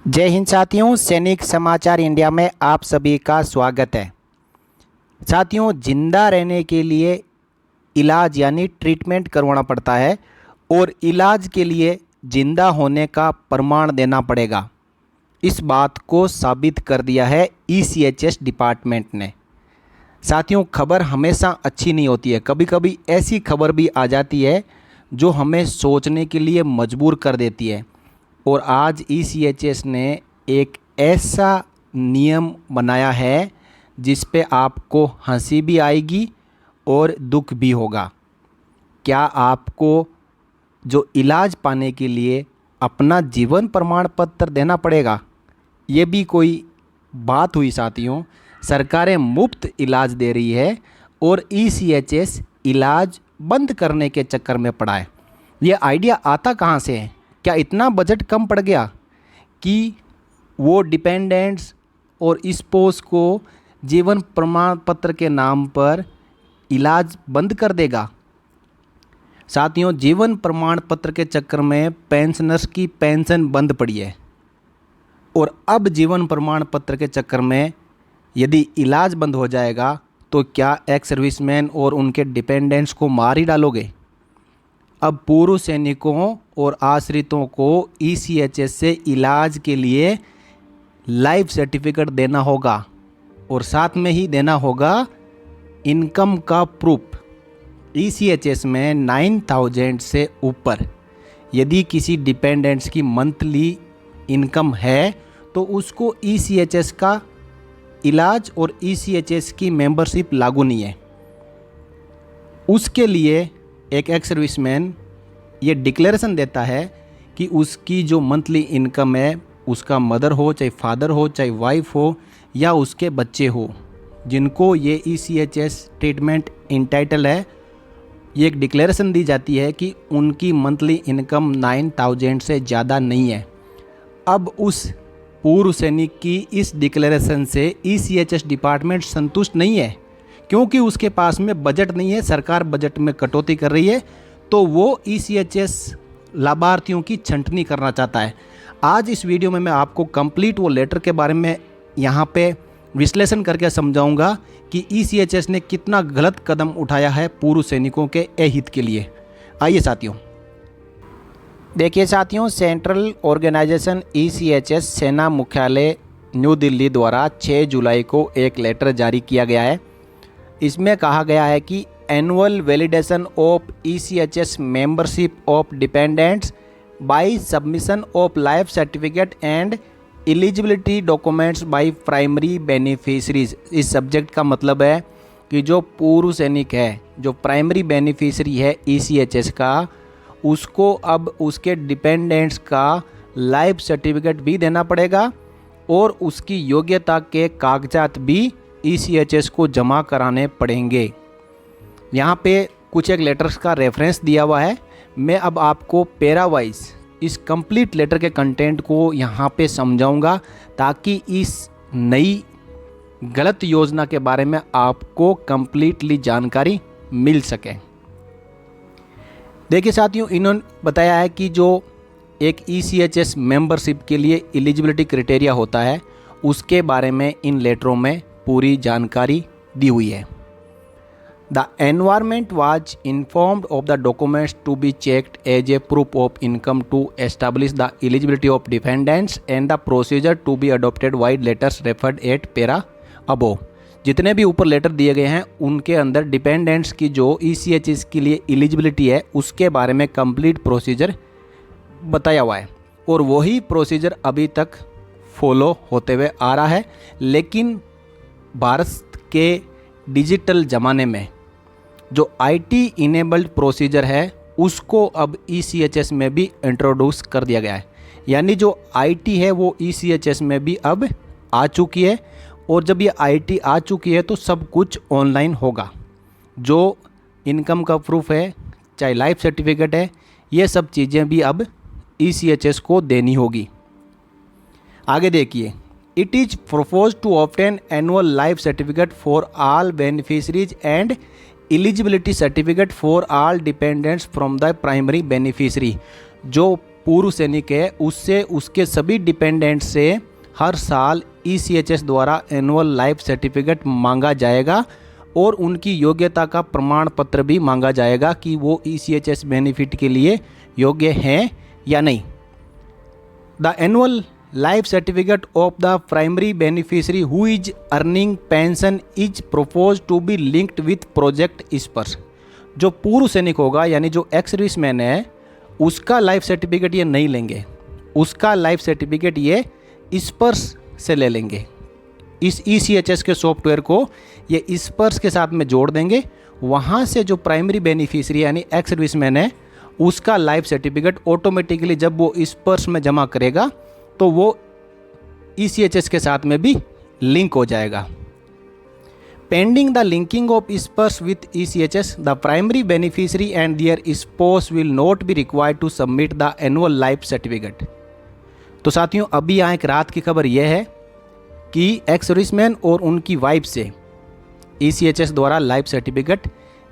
जय हिंद साथियों, सैनिक समाचार इंडिया में आप सभी का स्वागत है। साथियों, जिंदा रहने के लिए इलाज यानी ट्रीटमेंट करवाना पड़ता है और इलाज के लिए जिंदा होने का प्रमाण देना पड़ेगा। इस बात को साबित कर दिया है ईसीएचएस डिपार्टमेंट ने। साथियों, खबर हमेशा अच्छी नहीं होती है, कभी कभी ऐसी खबर भी आ जाती है जो हमें सोचने के लिए मजबूर कर देती है। और आज ईसीएचएस ने एक ऐसा नियम बनाया है जिस पे आपको हंसी भी आएगी और दुख भी होगा। क्या आपको जो इलाज पाने के लिए अपना जीवन प्रमाण पत्र देना पड़ेगा? ये भी कोई बात हुई साथियों। सरकारें मुफ्त इलाज दे रही है और ईसीएचएस इलाज बंद करने के चक्कर में पड़ा है। ये आइडिया आता कहाँ से है? क्या इतना बजट कम पड़ गया कि वो डिपेंडेंट्स और स्पोर्स को जीवन प्रमाण पत्र के नाम पर इलाज बंद कर देगा? साथियों, जीवन प्रमाण पत्र के चक्कर में पेंशनर्स की पेंशन बंद पड़ी है और अब जीवन प्रमाण पत्र के चक्कर में यदि इलाज बंद हो जाएगा तो क्या एक्स सर्विसमैन और उनके डिपेंडेंट्स को मार ही डालोगे? अब पूर्व सैनिकों और आश्रितों को ईसीएचएस से इलाज के लिए लाइफ सर्टिफिकेट देना होगा और साथ में ही देना होगा इनकम का प्रूफ। ईसीएचएस में 9,000 से ऊपर यदि किसी डिपेंडेंट्स की मंथली इनकम है तो उसको ईसीएचएस का इलाज और ईसीएचएस की मेंबरशिप लागू नहीं है। उसके लिए एक एक्स सर्विसमैन ये डिक्लेरेशन देता है कि उसकी जो मंथली इनकम है, उसका मदर हो चाहे फादर हो चाहे वाइफ हो या उसके बच्चे हो, जिनको ये ईसीएचएस ट्रीटमेंट इंटाइटल है, ये एक डिक्लेरेशन दी जाती है कि उनकी मंथली इनकम 9,000 से ज़्यादा नहीं है। अब उस पूर्व सैनिक की इस डिक्लेरेशन से ईसीएचएस डिपार्टमेंट संतुष्ट नहीं है, क्योंकि उसके पास में बजट नहीं है, सरकार बजट में कटौती कर रही है, तो वो ईसीएचएस लाभार्थियों की छंटनी करना चाहता है। आज इस वीडियो में मैं आपको कंप्लीट वो लेटर के बारे में यहाँ पे विश्लेषण करके समझाऊंगा कि ईसीएचएस ने कितना गलत कदम उठाया है पूर्व सैनिकों के अहित के लिए। आइए साथियों, देखिए साथियों, सेंट्रल ऑर्गेनाइजेशन ईसीएचएस सेना मुख्यालय न्यू दिल्ली द्वारा 6 जुलाई को एक लेटर जारी किया गया है। इसमें कहा गया है कि annual validation of ECHS membership of dependents by submission of life certificate and eligibility documents by primary beneficiaries. इस सब्जेक्ट का मतलब है कि जो पूर्व सैनिक है, जो प्राइमरी बेनिफिशरी है ईसीएचएस का, उसको अब उसके डिपेंडेंट्स का लाइफ सर्टिफिकेट भी देना पड़ेगा और उसकी योग्यता के कागजात भी ईसीएचएस को जमा कराने पड़ेंगे। यहाँ पे कुछ एक लेटर्स का रेफरेंस दिया हुआ है। मैं अब आपको पैरा वाइज इस कंप्लीट लेटर के कंटेंट को यहाँ पे समझाऊंगा ताकि इस नई गलत योजना के बारे में आपको कंप्लीटली जानकारी मिल सके। देखिए साथियों, इन्होंने बताया है कि जो एक ईसीएचएस मेंबरशिप के लिए एलिजिबिलिटी क्राइटेरिया होता है उसके बारे में इन लेटरों में पूरी जानकारी दी हुई है। The environment was informed of the documents to be checked as a proof of income to establish the eligibility of dependents and the procedure to be adopted vide letters referred at para above. जितने भी ऊपर letter दिए गए हैं उनके अंदर dependents की जो ईसीएचएस के लिए एलिजिबिलिटी है उसके बारे में कंप्लीट प्रोसीजर बताया हुआ है और वही प्रोसीजर अभी तक फॉलो होते हुए आ रहा है। लेकिन भारत के डिजिटल ज़माने में जो आईटी इनेबल्ड प्रोसीजर है उसको अब ईसीएचएस में भी इंट्रोड्यूस कर दिया गया है। यानी जो आईटी है वो ईसीएचएस में भी अब आ चुकी है और जब ये आईटी आ चुकी है तो सब कुछ ऑनलाइन होगा। जो इनकम का प्रूफ है चाहे लाइफ सर्टिफिकेट है, ये सब चीज़ें भी अब ईसीएचएस को देनी होगी। आगे देखिए, it is proposed to obtain annual life certificate for all beneficiaries and eligibility certificate for all dependents from the primary beneficiary। जो पूर्व सैनिक है उससे उसके सभी डिपेंडेंट से हर साल ECHS द्वारा एनुअल लाइफ सर्टिफिकेट मांगा जाएगा और उनकी योग्यता का प्रमाण पत्र भी मांगा जाएगा कि वो ECHS बेनिफिट के लिए योग्य हैं या नहीं। The annual life certificate of the primary beneficiary who is earning pension is propose to be linked with project Sparsh. जो पूर्व सैनिक होगा यानी जो एक्स सर्विसमैन है उसका लाइफ सर्टिफिकेट ये नहीं लेंगे, उसका लाइफ सर्टिफिकेट ये स्पर्श से ले लेंगे। इस ECHS के सॉफ्टवेयर को ये स्पर्श के साथ में जोड़ देंगे। वहाँ से जो प्राइमरी बेनिफिशियरी यानी एक्स सर्विसमैन है उसका लाइफ सर्टिफिकेट ऑटोमेटिकली जब वो स्पर्श में जमा करेगा तो वो ECHS के साथ में भी लिंक हो जाएगा। Pending the linking of Sparsh with ECHS the primary beneficiary and their spouse will not be required to submit the annual life certificate. तो साथियों अभी यहाँ एक रात की खबर यह है कि एक्स सर्विसमैन और उनकी वाइफ से ECHS द्वारा लाइफ सर्टिफिकेट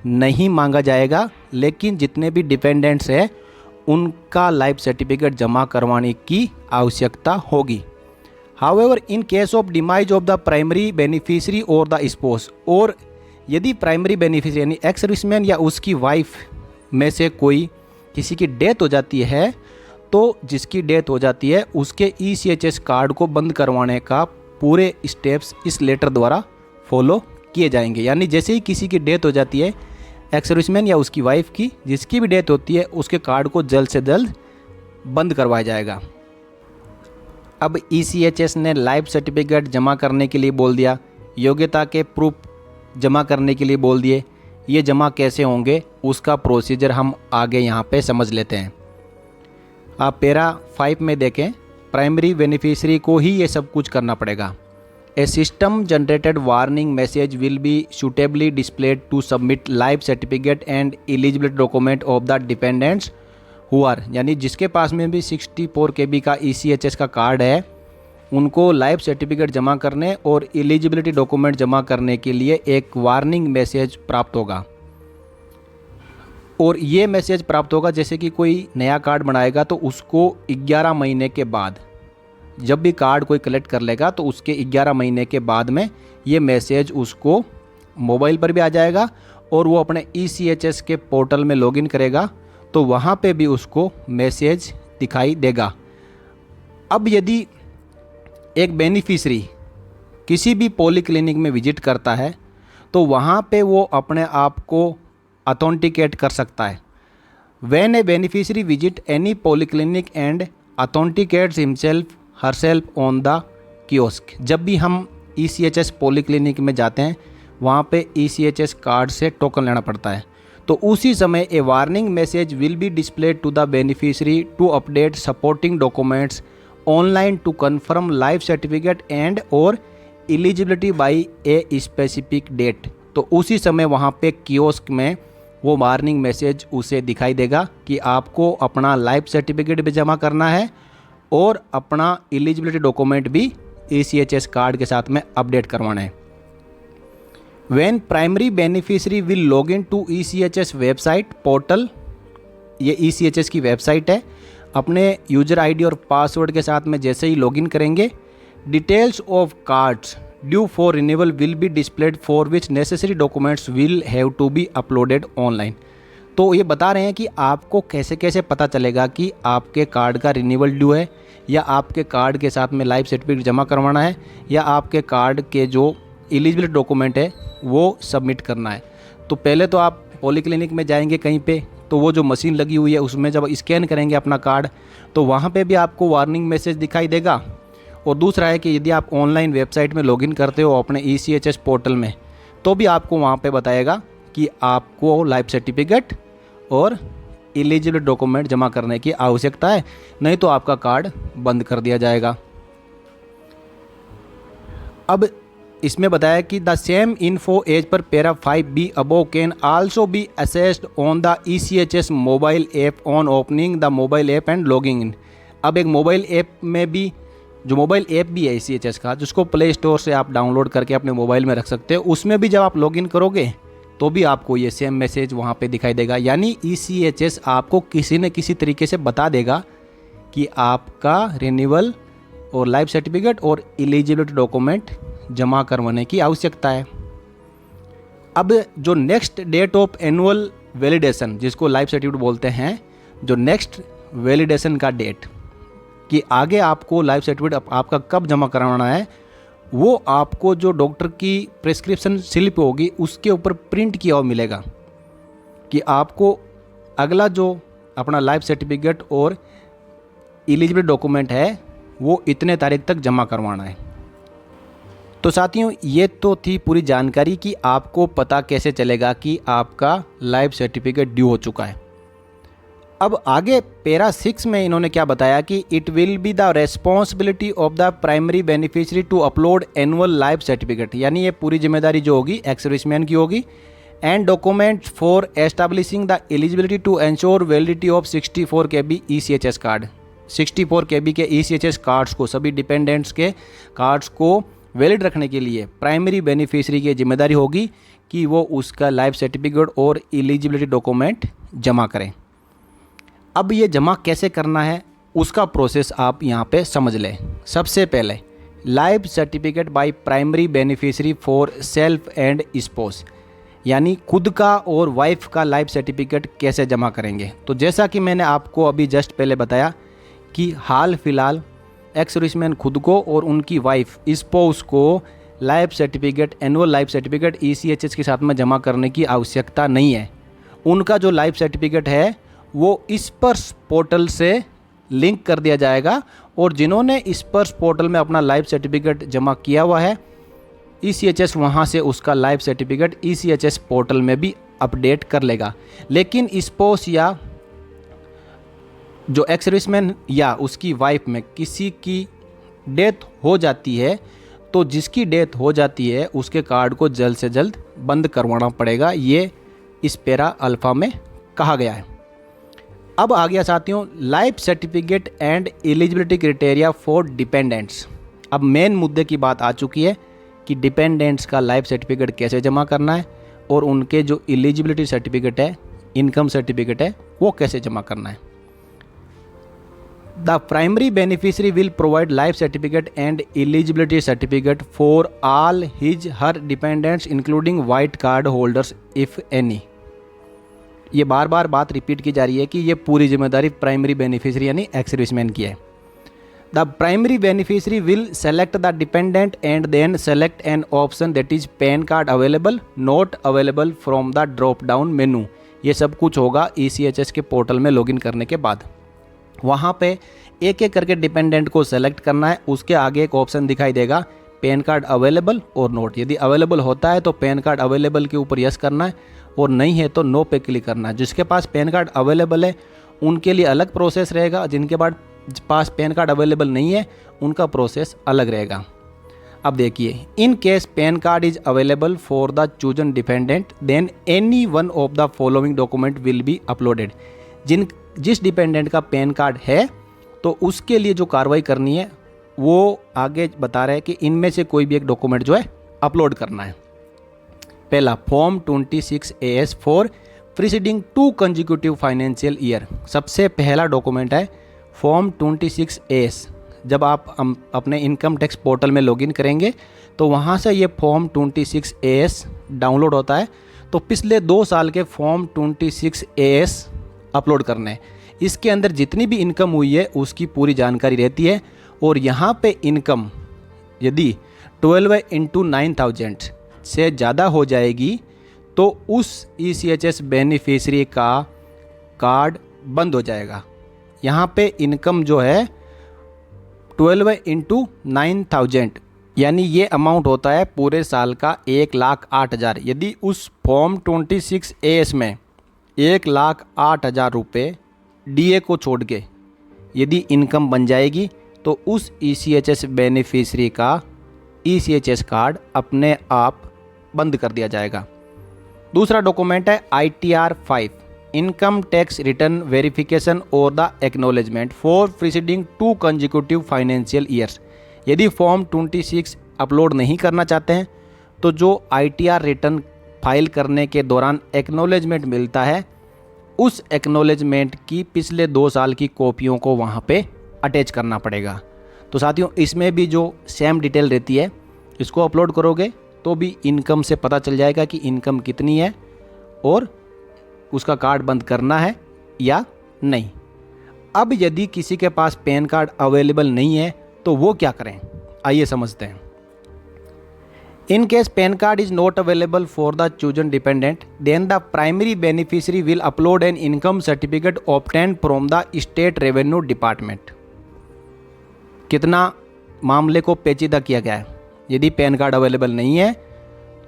नहीं मांगा जाएगा, लेकिन जितने भी डिपेंडेंट्स हैं उनका लाइफ सर्टिफिकेट जमा करवाने की आवश्यकता होगी। However in case of demise of the primary beneficiary और द स्पाउस, और यदि प्राइमरी बेनिफिशियरी यानी एक्स सर्विसमैन या उसकी वाइफ में से कोई किसी की डेथ हो जाती है तो जिसकी डेथ हो जाती है उसके ECHS कार्ड को बंद करवाने का पूरे स्टेप्स इस लेटर द्वारा फॉलो किए जाएंगे। यानी जैसे ही किसी की डेथ हो जाती है एक्स सर्विसमैन या उसकी वाइफ की, जिसकी भी डेथ होती है उसके कार्ड को जल्द से जल्द बंद करवाया जाएगा। अब ECHS ने लाइफ सर्टिफिकेट जमा करने के लिए बोल दिया, योग्यता के प्रूफ जमा करने के लिए बोल दिए। ये जमा कैसे होंगे उसका प्रोसीजर हम आगे यहाँ पे समझ लेते हैं। आप पैरा 5 में देखें, प्राइमरी बेनिफिशियरी को ही ये सब कुछ करना पड़ेगा। A system generated warning message will be suitably displayed to submit life certificate and eligibility document of the dependents who are, यानी जिसके पास में भी 64 KB का ECHS का कार्ड है उनको लाइफ सर्टिफिकेट जमा करने और एलिजिबिलिटी डॉक्यूमेंट जमा करने के लिए एक वार्निंग मैसेज प्राप्त होगा। और ये मैसेज प्राप्त होगा जैसे कि कोई नया कार्ड बनाएगा तो उसको 11 महीने के बाद, जब भी कार्ड कोई कलेक्ट कर लेगा तो उसके 11 महीने के बाद में ये मैसेज उसको मोबाइल पर भी आ जाएगा और वो अपने ECHS के पोर्टल में लॉगिन करेगा तो वहाँ पे भी उसको मैसेज दिखाई देगा। अब यदि एक बेनिफिशियरी किसी भी पॉलीक्लिनिक में विजिट करता है तो वहाँ पे वो अपने आप को ऑथेंटिकेट कर सकता है। When a beneficiary visit any polyclinic and authenticates himself herself on the kiosk, जब भी हम ECHS पॉलीक्लिनिक में जाते हैं वहाँ पे ECHS कार्ड से टोकन लेना पड़ता है, तो उसी समय a warning message will be displayed to the beneficiary to update supporting documents online to confirm life certificate and और eligibility by a specific date. तो उसी समय वहाँ पे कियोस्क में वो वार्निंग मैसेज उसे दिखाई देगा कि आपको अपना लाइफ सर्टिफिकेट भी जमा करना है और अपना एलिजिबिलिटी डॉक्यूमेंट भी ECHS कार्ड के साथ में अपडेट करवाना है। When primary beneficiary will log in to ECHS website portal, ये ECHS की वेबसाइट है, अपने यूजर ID और पासवर्ड के साथ में जैसे ही लॉगिन करेंगे details of cards due for renewal will be displayed for which necessary documents will have to be uploaded online. तो ये बता रहे हैं कि आपको कैसे कैसे पता चलेगा कि आपके कार्ड का रिन्यूअल ड्यू है या आपके कार्ड के साथ में लाइफ सर्टिफिकेट जमा करवाना है या आपके कार्ड के जो एलिजिबिलिटी डॉक्यूमेंट है वो सबमिट करना है। तो पहले तो आप पॉलीक्लिनिक में जाएंगे कहीं पे, तो वो जो मशीन लगी हुई है उसमें जब स्कैन करेंगे अपना कार्ड तो वहाँ पे भी आपको वार्निंग मैसेज दिखाई देगा। और दूसरा है कि यदि आप ऑनलाइन वेबसाइट में लॉगिन करते हो अपने ECHS पोर्टल में तो भी आपको वहाँ पे बताएगा कि आपको लाइफ सर्टिफिकेट और एलिजिबल डॉक्यूमेंट जमा करने की आवश्यकता है, नहीं तो आपका कार्ड बंद कर दिया जाएगा। अब इसमें बताया कि the same info as per para 5B above can also be accessed on the ECHS mobile app on opening the mobile app and logging in. अब एक मोबाइल ऐप में भी, जो मोबाइल ऐप भी है ECHS का, जिसको प्ले स्टोर से आप डाउनलोड करके अपने मोबाइल में रख सकते हो, उसमें भी जब आप लॉगिन करोगे तो भी आपको ये सेम मैसेज वहाँ पे दिखाई देगा। यानी ECHS आपको किसी न किसी तरीके से बता देगा कि आपका रिन्यूअल और लाइफ सर्टिफिकेट और एलिजिबिलिटी डॉक्यूमेंट जमा करवाने की आवश्यकता है। अब जो next date of annual validation, जिसको लाइफ सर्टिफिकेट बोलते हैं, जो नेक्स्ट वैलिडेशन का डेट कि आगे आपको लाइफ सर्टिफिकेट आपका कब जमा करवाना है, वो आपको जो डॉक्टर की प्रिस्क्रिप्शन स्लिप होगी उसके ऊपर प्रिंट किया हुआ मिलेगा कि आपको अगला जो अपना लाइफ सर्टिफिकेट और एलिजिबिलिटी डॉक्यूमेंट है वो इतने तारीख तक जमा करवाना है। तो साथियों, ये तो थी पूरी जानकारी कि आपको पता कैसे चलेगा कि आपका लाइफ सर्टिफिकेट ड्यू हो चुका है। अब आगे पैरा 6 में इन्होंने क्या बताया कि it will be the responsibility of the primary beneficiary to upload annual life certificate, यानी ये पूरी जिम्मेदारी जो होगी एक्स सर्विसमैन की होगी, and document for establishing the eligibility to ensure validity of 64 KB ECHS card. 64 KB के ECHS कार्ड्स को, सभी डिपेंडेंट्स के कार्ड्स को वैलिड रखने के लिए प्राइमरी बेनिफिशियरी की जिम्मेदारी होगी कि वो उसका लाइफ सर्टिफिकेट और एलिजिबिलिटी डॉक्यूमेंट जमा करें। अब ये जमा कैसे करना है उसका प्रोसेस आप यहाँ पे समझ लें। सबसे पहले life certificate by primary beneficiary for self and spouse, यानी खुद का और वाइफ का लाइफ सर्टिफिकेट कैसे जमा करेंगे। तो जैसा कि मैंने आपको अभी जस्ट पहले बताया कि हाल फिलहाल एक्स सर्विसमैन खुद को और उनकी वाइफ स्पोस को life certificate, annual life certificate ECHS के साथ में जमा करने की आवश्यकता नहीं है। उनका जो लाइफ सर्टिफिकेट है वो स्पर्श पोर्टल से लिंक कर दिया जाएगा, और जिन्होंने स्पर्श पोर्टल में अपना लाइफ सर्टिफिकेट जमा किया हुआ है ECHS वहाँ से उसका लाइफ सर्टिफिकेट ECHS पोर्टल में भी अपडेट कर लेगा। लेकिन स्पोस या जो एक्स सर्विसमैन या उसकी वाइफ में किसी की डेथ हो जाती है, तो जिसकी डेथ हो जाती है उसके कार्ड को जल्द से जल्द बंद करवाना पड़ेगा, ये इस पैरा अल्फा में कहा गया है। अब आ गया साथियों life certificate and eligibility criteria for dependents. अब मेन मुद्दे की बात आ चुकी है कि डिपेंडेंट्स का लाइफ सर्टिफिकेट कैसे जमा करना है और उनके जो एलिजिबिलिटी सर्टिफिकेट है, इनकम सर्टिफिकेट है, वो कैसे जमा करना है। The primary beneficiary will provide life certificate and eligibility certificate for all his her dependents including white card holders if any. ये बार बार बात रिपीट की जा रही है कि ये पूरी जिम्मेदारी प्राइमरी बेनिफिशियरी यानी एक्स सर्विसमैन की है। The primary beneficiary will select the dependent and then select an option that is PAN card available, not available from the drop down menu. ये सब कुछ होगा ECHS के पोर्टल में लॉगिन करने के बाद। वहाँ पे एक एक करके डिपेंडेंट को सेलेक्ट करना है, उसके आगे एक ऑप्शन दिखाई देगा पैन कार्ड अवेलेबल और नोट। यदि अवेलेबल होता है तो पैन कार्ड अवेलेबल के ऊपर यस करना है, और नहीं है तो नो पे क्लिक करना है। जिसके पास पैन कार्ड अवेलेबल है उनके लिए अलग प्रोसेस रहेगा, जिनके पास पैन कार्ड अवेलेबल नहीं है उनका प्रोसेस अलग रहेगा। अब देखिए, in case PAN card is available for the chosen dependent then any one of the following document will be uploaded. जिस डिपेंडेंट का पैन कार्ड है तो उसके लिए जो कार्रवाई करनी है वो आगे बता रहे हैं कि इनमें से कोई भी एक डॉक्यूमेंट जो है अपलोड करना है। पहला form 26 AS for preceding 2 consecutive financial year. सबसे पहला डॉक्यूमेंट है फॉर्म 26 AS। जब आप अपने इनकम टैक्स पोर्टल में लॉगिन करेंगे तो वहाँ से ये फॉर्म 26 AS डाउनलोड होता है। तो पिछले 2 साल के फॉर्म 26 AS अपलोड करने हैं। इसके अंदर जितनी भी इनकम हुई है उसकी पूरी जानकारी रहती है, और यहाँ पे इनकम यदि 12 × 9,000 से ज़्यादा हो जाएगी तो उस ECHS बेनिफिशियरी का कार्ड बंद हो जाएगा। यहाँ पे इनकम जो है 12 × 9,000 यानी ये अमाउंट होता है पूरे साल का 1,08,000। यदि उस फॉर्म 26 AS में 1,08,000 रुपये DA को छोड़ के यदि इनकम बन जाएगी तो उस ECHS बेनिफिशियरी का ECHS कार्ड अपने आप बंद कर दिया जाएगा। दूसरा डॉक्यूमेंट है ITR 5 income tax return verification और the acknowledgement for preceding 2 consecutive financial years. यदि फॉर्म 26 अपलोड नहीं करना चाहते हैं तो जो ITR रिटर्न फाइल करने के दौरान एक्नॉलेजमेंट मिलता है उस एक्नॉलेजमेंट की पिछले 2 साल की कॉपियों को वहाँ पे अटैच करना पड़ेगा। तो साथियों इसमें भी जो सेम डिटेल रहती है, इसको अपलोड करोगे तो भी इनकम से पता चल जाएगा कि इनकम कितनी है और उसका कार्ड बंद करना है या नहीं। अब यदि किसी के पास पैन कार्ड अवेलेबल नहीं है तो वो क्या करें, आइए समझते हैं। In case PAN card is not available for the chosen dependent, then the primary beneficiary will upload an income certificate obtained from the State Revenue Department। कितना मामले को पेचीदा किया गया है। यदि पैन कार्ड अवेलेबल नहीं है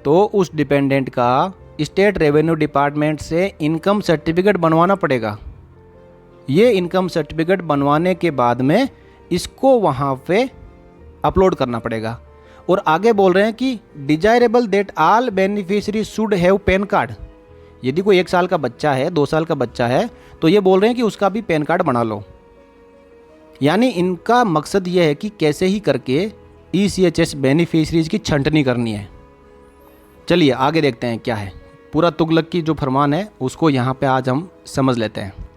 तो उस डिपेंडेंट का स्टेट रेवेन्यू डिपार्टमेंट से इनकम सर्टिफिकेट बनवाना पड़ेगा। ये इनकम सर्टिफिकेट बनवाने के बाद में इसको वहाँ पे अपलोड करना पड़ेगा। और आगे बोल रहे हैं कि desirable that all beneficiary should have pan card. यदि कोई 1 साल का बच्चा है, 2 साल का बच्चा है, तो ये बोल रहे हैं कि उसका भी पैन कार्ड बना लो। यानी इनका मकसद ये है कि कैसे ही करके ECHS बेनिफिशरीज की छंटनी करनी है। चलिए आगे देखते हैं क्या है। पूरा तुगलक की जो फरमान है उसको यहाँ पे आज हम समझ लेते हैं।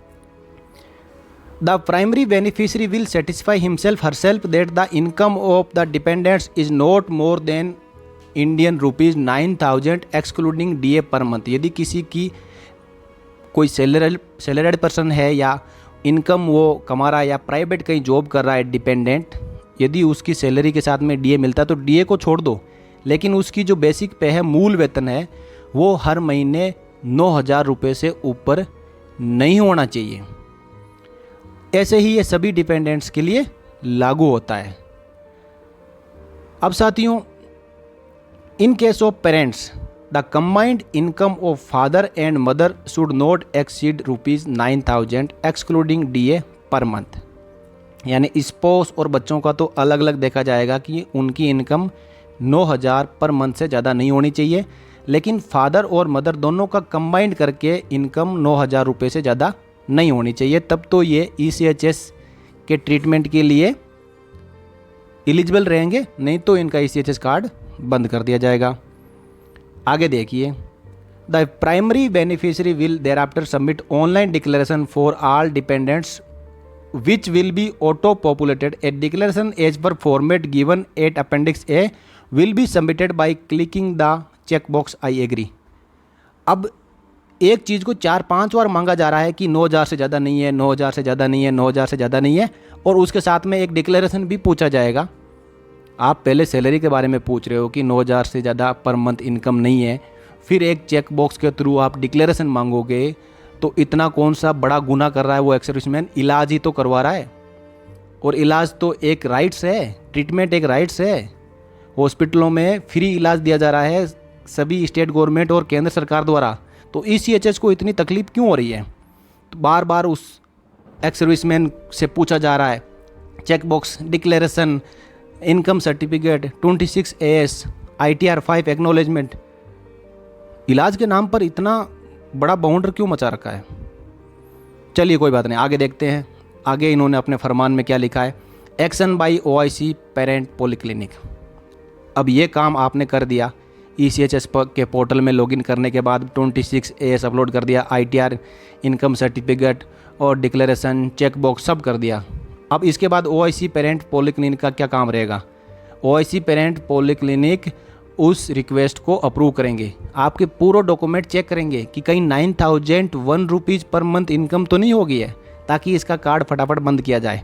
The primary beneficiary will satisfy himself herself that the income of the dependents is not more than Indian rupees 9,000 excluding DA per month। यदि किसी की कोई सैलरीड पर्सन है या इनकम वो कमा रहा है या प्राइवेट कहीं जॉब कर रहा है डिपेंडेंट, यदि उसकी सैलरी के साथ में DA मिलता है तो DA को छोड़ दो, लेकिन उसकी जो बेसिक पे है, मूल वेतन है, वो हर महीने 9,000 रुपये से ऊपर नहीं होना चाहिए। ऐसे ही ये सभी डिपेंडेंट्स के लिए लागू होता है। अब साथियों, in case of parents the combined income of father and mother should not exceed rupees 9,000 excluding DA per month. यानी स्पोस और बच्चों का तो अलग अलग देखा जाएगा कि उनकी इनकम 9,000 पर मंथ से ज़्यादा नहीं होनी चाहिए, लेकिन फादर और मदर दोनों का कंबाइंड करके इनकम 9,000 रुपये से ज़्यादा नहीं होनी चाहिए। तब तो ये ECHS के ट्रीटमेंट के लिए एलिजिबल रहेंगे, नहीं तो इनका ECHS कार्ड बंद कर दिया जाएगा। आगे देखिए, the primary beneficiary will thereafter submit online declaration for all dependents which will be auto populated. A declaration as per format given at appendix A will be submitted by clicking the check box I agree. अब एक चीज़ को 4-5 बार मांगा जा रहा है कि 9,000 से ज़्यादा नहीं है, 9,000 से ज़्यादा नहीं है, 9,000 से ज़्यादा नहीं है, और उसके साथ में एक डिक्लेरेशन भी पूछा जाएगा। आप पहले सैलरी के बारे में पूछ रहे हो कि 9,000 से ज़्यादा पर मंथ इनकम नहीं है, फिर एक चेक बॉक्स के थ्रू आप डिक्लेरेशन मांगोगे, तो इतना कौन सा बड़ा गुनाह कर रहा है वो एक्स सर्विसमैन? इलाज ही तो करवा रहा है, और इलाज तो एक राइट्स है, ट्रीटमेंट एक राइट्स है। हॉस्पिटलों में फ्री इलाज दिया जा रहा है सभी स्टेट गवर्नमेंट और केंद्र सरकार द्वारा, तो ECHS को इतनी तकलीफ क्यों हो रही है? तो बार बार उस एक्स सर्विसमैन से पूछा जा रहा है check box, declaration, income certificate, 26 AS, ITR 5 acknowledgement. इलाज के नाम पर इतना बड़ा बाउंडर क्यों मचा रखा है? चलिए कोई बात नहीं, आगे देखते हैं। आगे इन्होंने अपने फरमान में क्या लिखा है? Action by OIC parent polyclinic. अब ये काम आपने कर दिया, ECHS के पोर्टल में लॉगिन करने के बाद 26 AS अपलोड कर दिया, ITR, इनकम सर्टिफिकेट और डिक्लेरेशन, चेक बॉक्स सब कर दिया। अब इसके बाद OIC पेरेंट पॉलीक्लिनिक का क्या काम रहेगा? OIC पेरेंट पॉलीक्लिनिक उस रिक्वेस्ट को अप्रूव करेंगे, आपके पूरा डॉक्यूमेंट चेक करेंगे कि कहीं 9,001 रुपीज़ पर मंथ इनकम तो नहीं होगी है, ताकि इसका कार्ड फटाफट बंद किया जाए।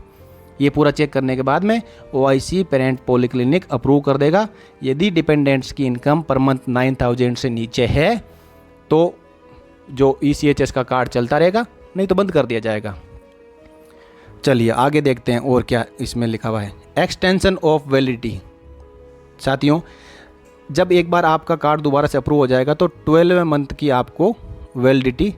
ये पूरा चेक करने के बाद में OIC पेरेंट पॉलीक्लिनिक अप्रूव कर देगा। यदि डिपेंडेंट्स की इनकम पर मंथ 9,000 से नीचे है तो जो ECHS का कार्ड चलता रहेगा, नहीं तो बंद कर दिया जाएगा। चलिए आगे देखते हैं और क्या इसमें लिखा हुआ है। Extension of validity. साथियों, जब एक बार आपका कार्ड दोबारा से अप्रूव हो जाएगा तो 12वें मंथ की आपको वैलिडिटी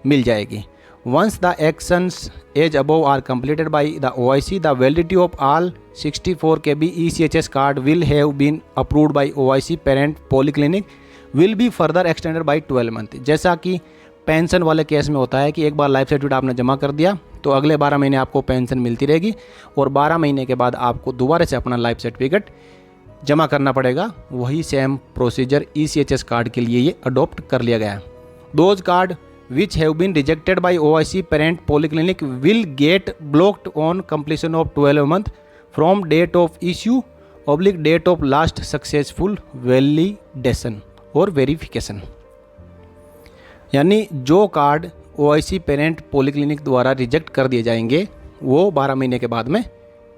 मिल जाएगी। Once the actions as above are completed by the OIC, the validity of all 64 KB ECHS card will have been approved by OIC parent polyclinic will be further extended by 12 month। जैसा कि pension वाले case में होता है कि एक बार life certificate आपने जमा कर दिया तो अगले 12 महीने आपको पेंशन मिलती रहेगी, और 12 महीने के बाद आपको दोबारा से अपना लाइफ सर्टिफिकेट जमा करना पड़ेगा। वही सेम प्रोसीजर ECHS कार्ड के लिए ये अडॉप्ट कर लिया गया है। Those card which have been rejected by OIC parent polyclinic will get blocked on completion of 12 month from date of issue / date of last successful validation और verification. यानी जो कार्ड OIC पेरेंट पॉलीक्लिनिक द्वारा reject कर दिए जाएंगे वो 12 महीने के बाद में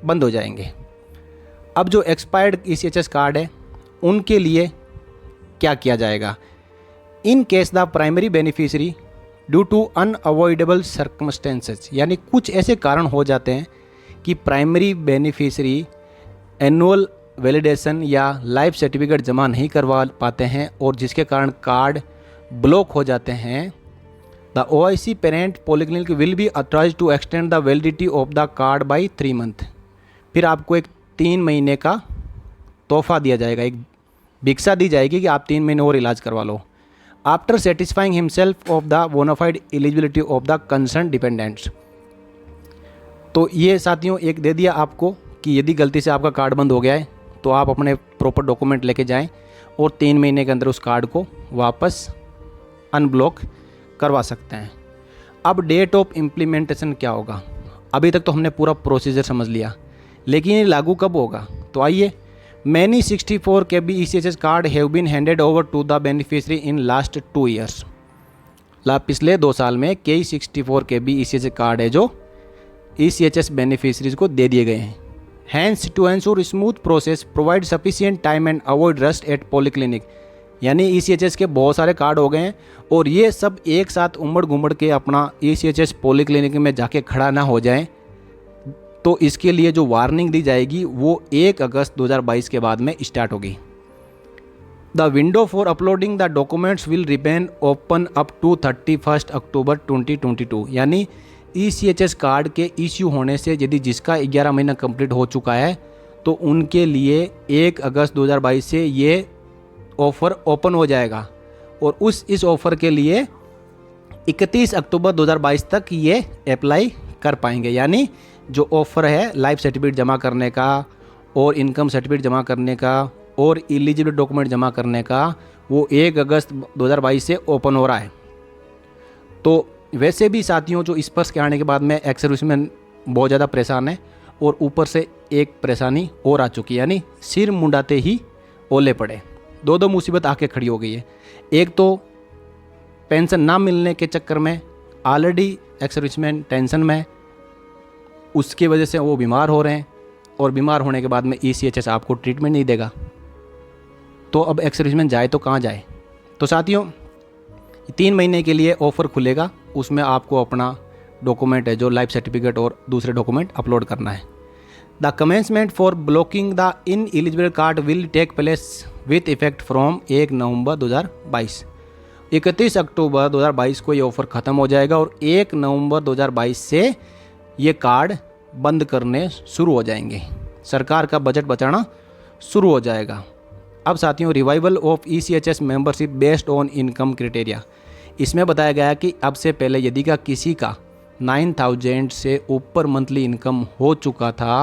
बंद हो जाएंगे। अब जो एक्सपायर्ड ECHS कार्ड है उनके लिए क्या किया जाएगा? In case the primary beneficiary due to unavoidable circumstances, यानी कुछ ऐसे कारण हो जाते हैं कि प्राइमरी बेनिफिशियरी एनुअल वैलिडेशन या लाइफ सर्टिफिकेट जमा नहीं करवा पाते हैं और जिसके कारण कार्ड ब्लॉक हो जाते हैं। The OIC parent polyclinic will be authorised to extend the validity of the card by 3 month. फिर आपको एक 3 महीने का तोहफा दिया जाएगा, एक भिक्षा दी जाएगी कि आप 3 महीने और इलाज करवा लो। After satisfying himself of the bona fide eligibility of the concern dependents. तो ये साथियों एक दे दिया आपको कि यदि गलती से आपका कार्ड बंद हो गया है तो आप अपने प्रॉपर डॉक्यूमेंट लेके जाएं और 3 महीने के अंदर उस कार्ड को वापस अनब्लॉक करवा सकते हैं। अब डेट ऑफ इम्प्लीमेंटेशन क्या होगा? अभी तक तो हमने पूरा प्रोसीजर समझ लिया, लेकिन ये लागू कब होगा? तो आइए, many 64 KB ECHS card have been handed over to the beneficiary in last 2 years. पिछले 2 साल में कई 64 KB ECHS कार्ड है जो ECHS बेनिफिशरीज को दे दिए गए हैं। Hence to ensure smooth process provide sufficient time and avoid rush at polyclinic. यानी ECHS के बहुत सारे कार्ड हो गए हैं और ये सब एक साथ उमड़ घुमड़ के अपना ECHS पॉलीक्लिनिक में जाके खड़ा ना हो जाएं, तो इसके लिए जो वार्निंग दी जाएगी वो 1 अगस्त 2022 के बाद में स्टार्ट होगी। The window for uploading the documents will remain open up to 31 October 2022। यानी ECHS कार्ड के इश्यू होने से यदि जिसका 11 महीना कंप्लीट हो चुका है तो उनके लिए 1 अगस्त 2022 से ये ऑफ़र ओपन हो जाएगा और इस ऑफ़र के लिए 31 अक्टूबर 2022 तक ये अप्लाई कर पाएंगे। यानी जो ऑफ़र है लाइफ सर्टिफिकेट जमा करने का और इनकम सर्टिफिकेट जमा करने का और एलिजिबल डॉक्यूमेंट जमा करने का, वो 1 अगस्त 2022 से ओपन हो रहा है। तो वैसे भी साथियों जो स्पर्श के आने के बाद में एक्स सर्विसमैन बहुत ज़्यादा परेशान है और ऊपर से एक परेशानी और आ चुकी है, यानी सिर मुंडाते ही ओले पड़े। 2 मुसीबत आके खड़ी हो गई है। एक तो पेंशन ना मिलने के चक्कर में ऑलरेडी एक्स सर्विसमैन टेंशन में, उसकी वजह से वो बीमार हो रहे हैं और बीमार होने के बाद में ECHS आपको ट्रीटमेंट नहीं देगा। तो अब एक्स सर्विसमैन जाए तो कहाँ जाए? तो साथियों 3 महीने के लिए ऑफ़र खुलेगा, उसमें आपको अपना डॉक्यूमेंट है जो लाइफ सर्टिफिकेट और दूसरे डॉक्यूमेंट अपलोड करना है। The commencement for blocking the ineligible card will take place with effect from 1 November 2022। 31 October 2022 को ये ऑफ़र ख़त्म हो जाएगा और 1 नवंबर 2022 से ये कार्ड बंद करने शुरू हो जाएंगे। सरकार का बजट बचाना शुरू हो जाएगा। अब साथियों revival of ECHS membership based on income criteria, इसमें बताया गया कि अब से पहले यदि का किसी का 9,000 से ऊपर मंथली इनकम हो चुका था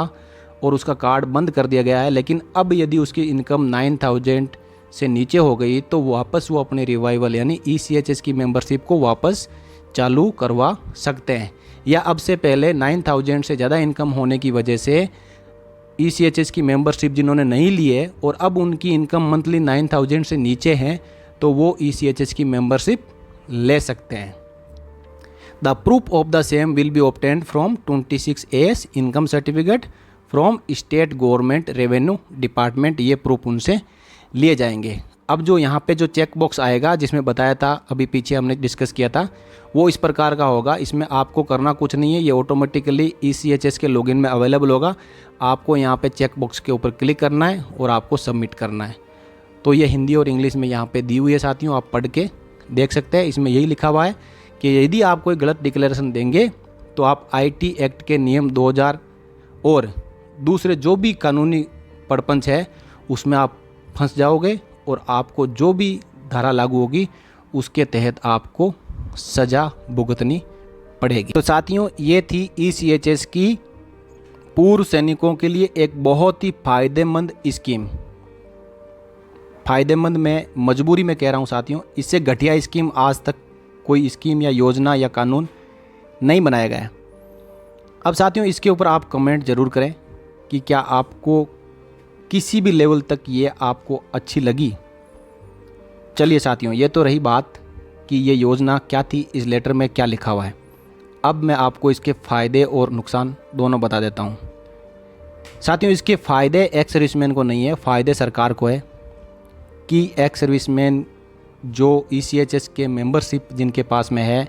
और उसका कार्ड बंद कर दिया गया है, लेकिन अब यदि उसकी इनकम 9,000 से नीचे हो गई तो वापस वो अपने रिवाइवल यानी ECHS की मेंबरशिप को वापस चालू करवा सकते हैं। या अब से पहले 9,000 से ज़्यादा इनकम होने की वजह से ECHS की मेंबरशिप जिन्होंने नहीं ली है और अब उनकी इनकम मंथली 9,000 से नीचे हैं तो वो ECHS की मेंबरशिप ले सकते हैं। The proof of the same will be obtained from 26AS income certificate from state government revenue department. ये प्रूफ उनसे लिए जाएंगे। अब जो यहाँ पे जो चेक बॉक्स आएगा जिसमें बताया था, अभी पीछे हमने डिस्कस किया था, वो इस प्रकार का होगा। इसमें आपको करना कुछ नहीं है, ये ऑटोमेटिकली ECHS के लॉगिन में अवेलेबल होगा। आपको यहाँ पे चेक बॉक्स के ऊपर क्लिक करना है और आपको सबमिट करना है। तो ये हिंदी और इंग्लिश में यहाँ पे दी हुई है साथियों, आप पढ़ के देख सकते हैं। इसमें यही लिखा हुआ है कि यदि आप कोई गलत डिक्लेरेशन देंगे तो आप IT एक्ट के नियम 2000 और दूसरे जो भी कानूनी परपंच है उसमें आप फंस जाओगे और आपको जो भी धारा लागू होगी उसके तहत आपको सज़ा भुगतनी पड़ेगी। तो साथियों ये थी ECHS की पूर्व सैनिकों के लिए एक बहुत ही फ़ायदेमंद स्कीम। फ़ायदेमंद मैं मजबूरी में कह रहा हूँ साथियों, इससे घटिया स्कीम आज तक कोई स्कीम या योजना या कानून नहीं बनाया गया है। अब साथियों, इसके ऊपर आप कमेंट ज़रूर करें कि क्या आपको किसी भी लेवल तक ये आपको अच्छी लगी। चलिए साथियों, ये तो रही बात कि ये योजना क्या थी, इस लेटर में क्या लिखा हुआ है। अब मैं आपको इसके फ़ायदे और नुकसान दोनों बता देता हूँ। साथियों, इसके फ़ायदे एक्स सर्विसमैन को नहीं है, फ़ायदे सरकार को है कि एक्स सर्विसमैन जो ECHS के मेंबरशिप जिनके पास में है,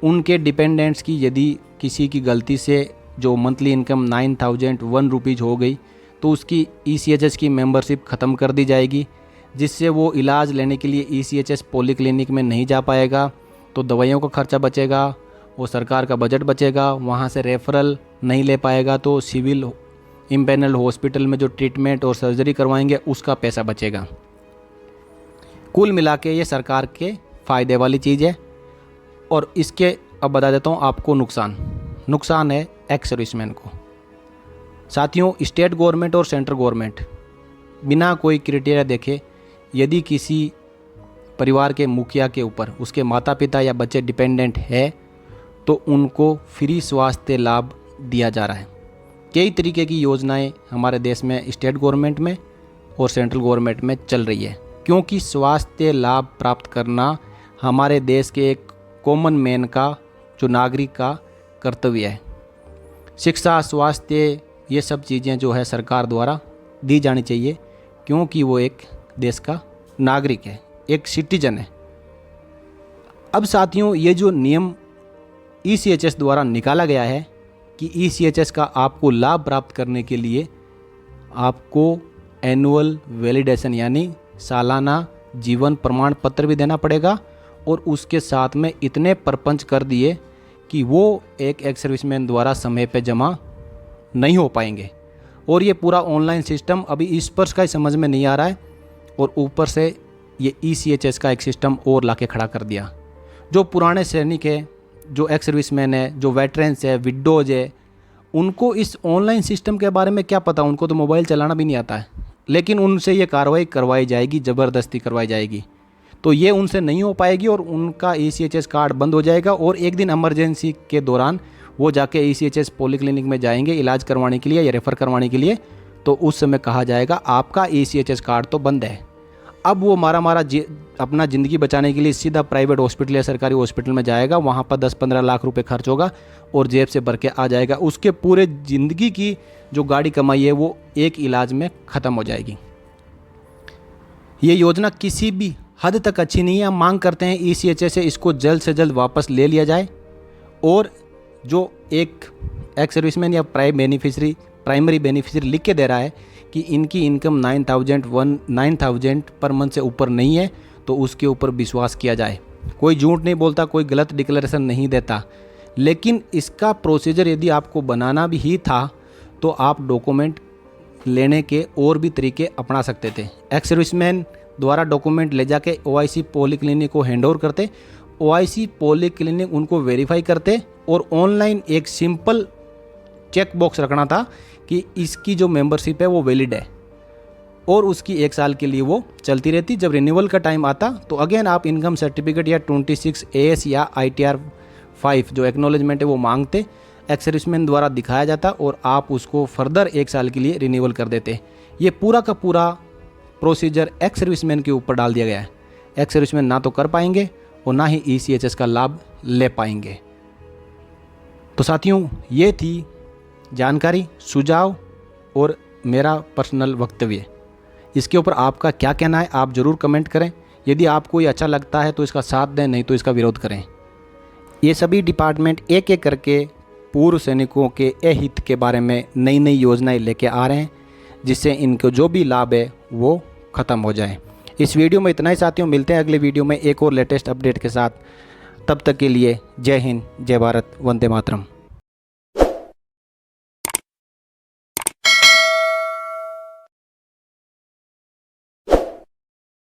उनके डिपेंडेंट्स की यदि किसी की गलती से जो मंथली इनकम 9001 रुपीज़ हो गई तो उसकी ECHS की मेंबरशिप ख़त्म कर दी जाएगी, जिससे वो इलाज लेने के लिए ECHS पॉलीक्लिनिक में नहीं जा पाएगा। तो दवाइयों का खर्चा बचेगा, वो सरकार का बजट बचेगा, वहाँ से रेफरल नहीं ले पाएगा तो सिविल इम्पैनल्ड हॉस्पिटल में जो ट्रीटमेंट और सर्जरी करवाएंगे उसका पैसा बचेगा। कुल मिला के ये सरकार के फ़ायदे वाली चीज़ है। और इसके अब बता देता हूँ आपको नुकसान है एक्स सर्विसमैन को। साथियों, स्टेट गवर्नमेंट और सेंट्रल गवर्नमेंट बिना कोई क्राइटेरिया देखे यदि किसी परिवार के मुखिया के ऊपर उसके माता पिता या बच्चे डिपेंडेंट है तो उनको फ्री स्वास्थ्य लाभ दिया जा रहा है। कई तरीके की योजनाएं हमारे देश में स्टेट गवर्नमेंट में और सेंट्रल गवर्नमेंट में चल रही है, क्योंकि स्वास्थ्य लाभ प्राप्त करना हमारे देश के एक कॉमन मैन का, जो नागरिक का कर्तव्य है। शिक्षा, स्वास्थ्य, ये सब चीज़ें जो है सरकार द्वारा दी जानी चाहिए, क्योंकि वो एक देश का नागरिक है, एक सिटीजन है। अब साथियों, ये जो नियम ECHS द्वारा निकाला गया है कि ECHS का आपको लाभ प्राप्त करने के लिए आपको एनुअल वैलिडेशन यानी सालाना जीवन प्रमाण पत्र भी देना पड़ेगा, और उसके साथ में इतने परपंच कर दिए कि वो एक एक्स सर्विसमैन द्वारा समय पे जमा नहीं हो पाएंगे। और ये पूरा ऑनलाइन सिस्टम अभी इस पर का समझ में नहीं आ रहा है, और ऊपर से ये ECHS का एक सिस्टम और लाके खड़ा कर दिया। जो पुराने सैनिक है, जो एक्स सर्विसमैन है, जो वेटरन्स है, विडोज है, उनको इस ऑनलाइन सिस्टम के बारे में क्या पता, उनको तो मोबाइल चलाना भी नहीं आता है, लेकिन उनसे ये कार्रवाई करवाई जाएगी, ज़बरदस्ती करवाई जाएगी। तो ये उनसे नहीं हो पाएगी और उनका ECHS कार्ड बंद हो जाएगा, और एक दिन इमरजेंसी के दौरान वो जाके ECHS पॉलीक्लिनिक में जाएंगे इलाज करवाने के लिए या रेफ़र करवाने के लिए, तो उस समय कहा जाएगा आपका ECHS कार्ड तो बंद है। अब वो मारा अपना ज़िंदगी बचाने के लिए सीधा प्राइवेट हॉस्पिटल या सरकारी हॉस्पिटल में जाएगा, वहाँ पर 10-15 लाख रुपए खर्च होगा और जेब से भर के आ जाएगा। उसके पूरे ज़िंदगी की जो गाड़ी कमाई है वो एक इलाज में ख़त्म हो जाएगी। ये योजना किसी भी हद तक अच्छी नहीं है। हम मांग करते हैं ECHS से इसको जल्द से जल्द वापस ले लिया जाए, और जो एक एक्स सर्विसमैन या प्राइमरी बेनिफिशियरी लिख के दे रहा है कि इनकी इनकम 9000 पर मंथ से ऊपर नहीं है, तो उसके ऊपर विश्वास किया जाए। कोई झूठ नहीं बोलता, कोई गलत डिक्लेरेशन नहीं देता, लेकिन इसका प्रोसीजर यदि आपको बनाना भी ही था तो आप डॉक्यूमेंट लेने के और भी तरीके अपना सकते थे। एक्स सर्विसमैन द्वारा डॉक्यूमेंट ले जाके OIC पॉलीक्लिनिक को हैंड ओवर करते, OIC पॉलीक्लिनिक उनको वेरीफाई करते, और ऑनलाइन एक सिंपल चेक बॉक्स रखना था कि इसकी जो मेंबरशिप है वो वैलिड है, और उसकी 1 साल के लिए वो चलती रहती। जब रिन्यूअल का टाइम आता तो अगेन आप इनकम सर्टिफिकेट या 26 AS या ITR 5 जो एक्नॉलेजमेंट है वो मांगते, एक्स सर्विसमैन द्वारा दिखाया जाता, और आप उसको फर्दर 1 साल के लिए रिन्यूअल कर देते। ये पूरा का पूरा प्रोसीजर एक्स सर्विसमैन के ऊपर डाल दिया गया है। एक्स सर्विसमैन ना तो कर पाएंगे और ना ही ECHS का लाभ ले पाएंगे। तो साथियों, ये थी जानकारी, सुझाव और मेरा पर्सनल वक्तव्य। इसके ऊपर आपका क्या कहना है आप ज़रूर कमेंट करें। यदि आपको ये अच्छा लगता है तो इसका साथ दें, नहीं तो इसका विरोध करें। ये सभी डिपार्टमेंट एक एक करके पूर्व सैनिकों के हित के बारे में नई नई योजनाएं लेके आ रहे हैं, जिससे इनको जो भी लाभ है वो ख़त्म हो जाए। इस वीडियो में इतना ही साथियों, मिलते हैं अगले वीडियो में एक और लेटेस्ट अपडेट के साथ। तब तक के लिए जय हिंद, जय भारत, वंदे मातरम।